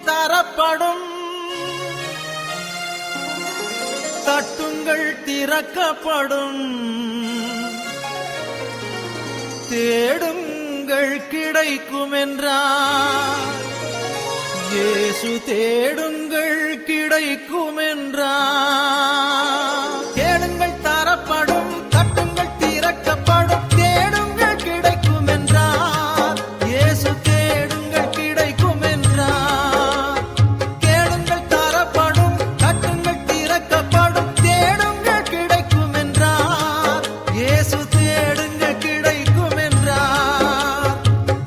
தரப்படும், தட்டுங்கள் திறக்கப்படும், தேடுங்கள் கிடைக்கும் என்றார். இயேசு தேடுங்கள் கிடைக்கும் என்றார். தேடுங்கள் தரப்படும், தட்டுங்கள் திறக்கப்படும், தேடுங்கள் கிடைக்கும் என்றார். இயேசு தேடுங்கள் கிடைக்கும் என்றார். தேடுங்கள் தரப்படும், தட்டுங்கள் திறக்கப்படும், தேடுங்கள் கிடைக்கும் என்றார். இயேசு தேடுங்கள் கிடைக்கும் என்றார்.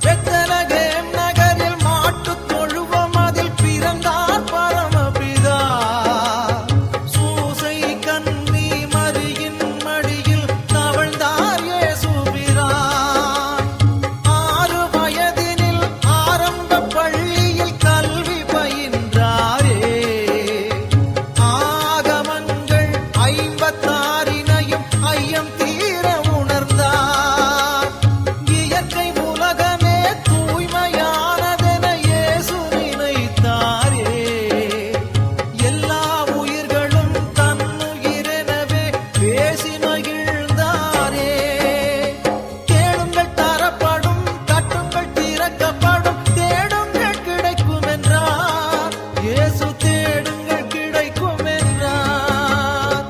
பெத்லகேம் நகரில் மாட்டுத் தொழுவம் அதில் பிறந்தார் பரமபிதா. சூசை கன்னி மரியின் மடியில் தவழ்ந்தார் இயேசுபிரான். 6 வயதினில் ஆரம்ப பள்ளியில் கல்வி பயின்றாரே. ஆகமங்கள் 56 ஐயம் தீர உணர்ந்தார். இயற்கை உலகமே தூய்மையானதென இயேசு நினைத்தாரே. எல்லா உயிர்களும் தன்னுயிரெனவே பேசி மகிழ்ந்தாரே. கேளுங்கள் தரப்படும், தட்டுங்கள் திறக்கப்படும், தேடுங்கள் கிடைக்கும் என்றார். இயேசு தேடுங்கள் கிடைக்கும் என்றார்.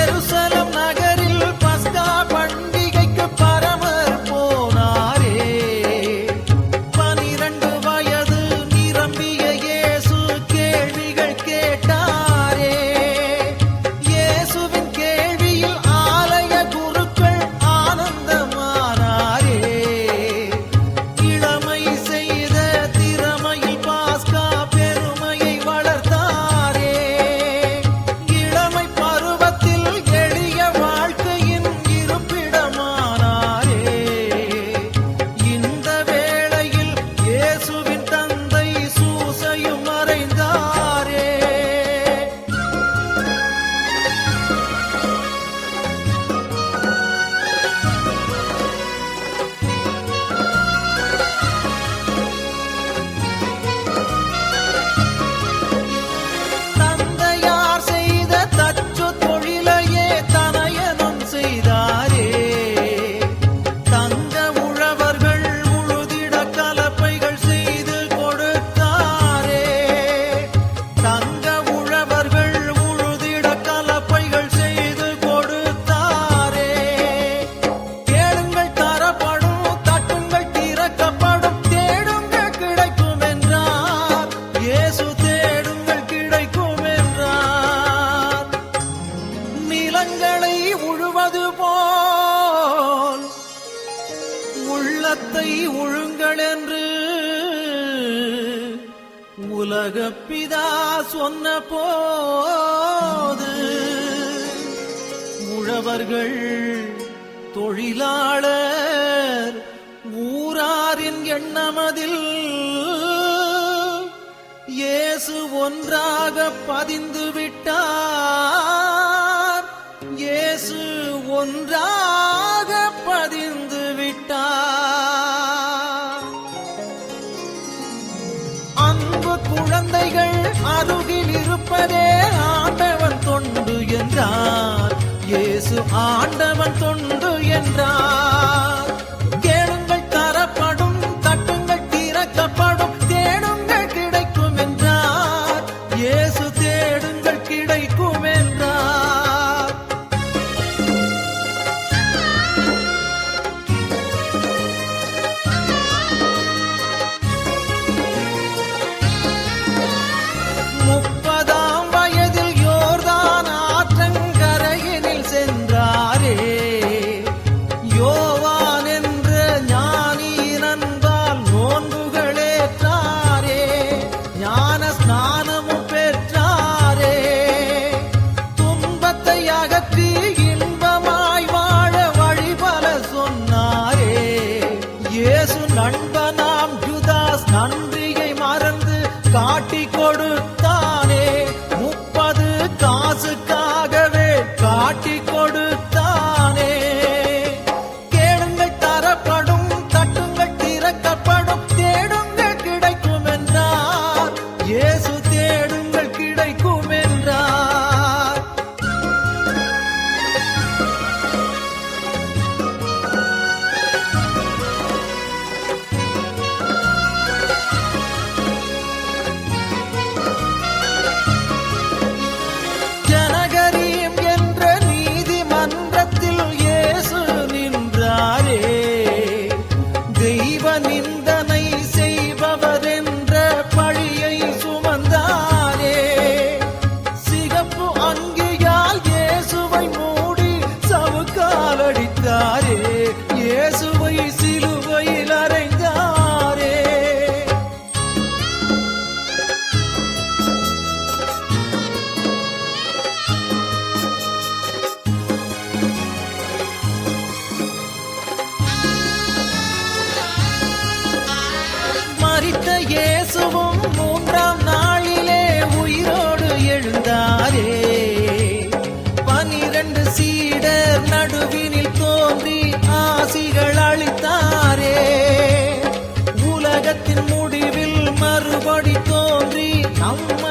எருசலம் நகரில் பஸ்கா பண்டிகைக்கு பரமர் போனாரே. 12 வயது நிரம்பிய இயேசு கேள்விகள் கேட்டாரே. இயேசுவின் கேள்வியில் ஆலய குருக்கள் ஆனந்தமானாரே. இளமை செய்த திறமையில் பாஸ்கா பெருமையை வளர்த்தாரே. இளமை பருவத்தில் எளிய வாழ்க்கையின் இருப்பிடமானாரே. இந்த வேளையில் இயேசுவின் தந்தை சூசையும் மறைந்தாரே. தந்தையார் செய்த தச்சு தொழிலையே தனயனும் செய்தாரே. தங்க உழவர்கள் உழுதிட கலப்பைகள் செய்து கொடுத்தாரே. தங்க உழவர்கள் உழுதிட கலப்பைகள் செய்து கொடுத்தாரே. கேளுங்கள் தரப்படும், தட்டுங்கள் திறக்கப்படும், தேடுங்கள் கிடைக்கும் என்றார். இயேசு தேடுங்கள் கிடைக்கும் என்றார். நிலங்களை உழுவது போல் உள்ளத்தை உழுங்கள் என்று உலகப்பிதா சொன்ன போது உழவர்கள், தொழிலாளர், ஊராரின் எண்ணமதில் இயேசு ஒன்றாக பதிந்து விட்டார். இயேசு ஒன்றாக பதிந்து விட்டார். அன்பு குழந்தைகள் அருகில் இருப்பதே ஆண்டவன் தொண்டு என்றார். இயேசு ஆண்டவன் தொண்டு என்றார். கேளுங்கள் தரப்படும், தட்டுங்கள் திறக்கப்படும், தேடுங்கள் கிடைக்கும் என்றார். இயேசு தேடுங்கள் கிடைக்கும் என்றார். முப்பதாம் வயதில் யோர்தான் ஆற்றங்கரையினில் சென்றாரே. யோவான் என்ற ஞானி நண்பால் நோன்புகளேற்றாரே. ஞான ஸ்நானமும் பெற்றாரே. துன்பத்தை அகற்றி இன்பமாய் வாழ வழிபல சொன்னாரே. இயேசு நண்பனாம் யூதாஸ் நன்றியை மறந்து காட்டிக் கொடுத்தார். இயேசுவும் மூன்றாம் நாளிலே உயிரோடு எழுந்தாரே 12 சீடர் நடுவினில் தோன்றி ஆசிகள் அளித்தாரே உலகத்தின் முடிவில் மறுபடி தோன்றி நம்மை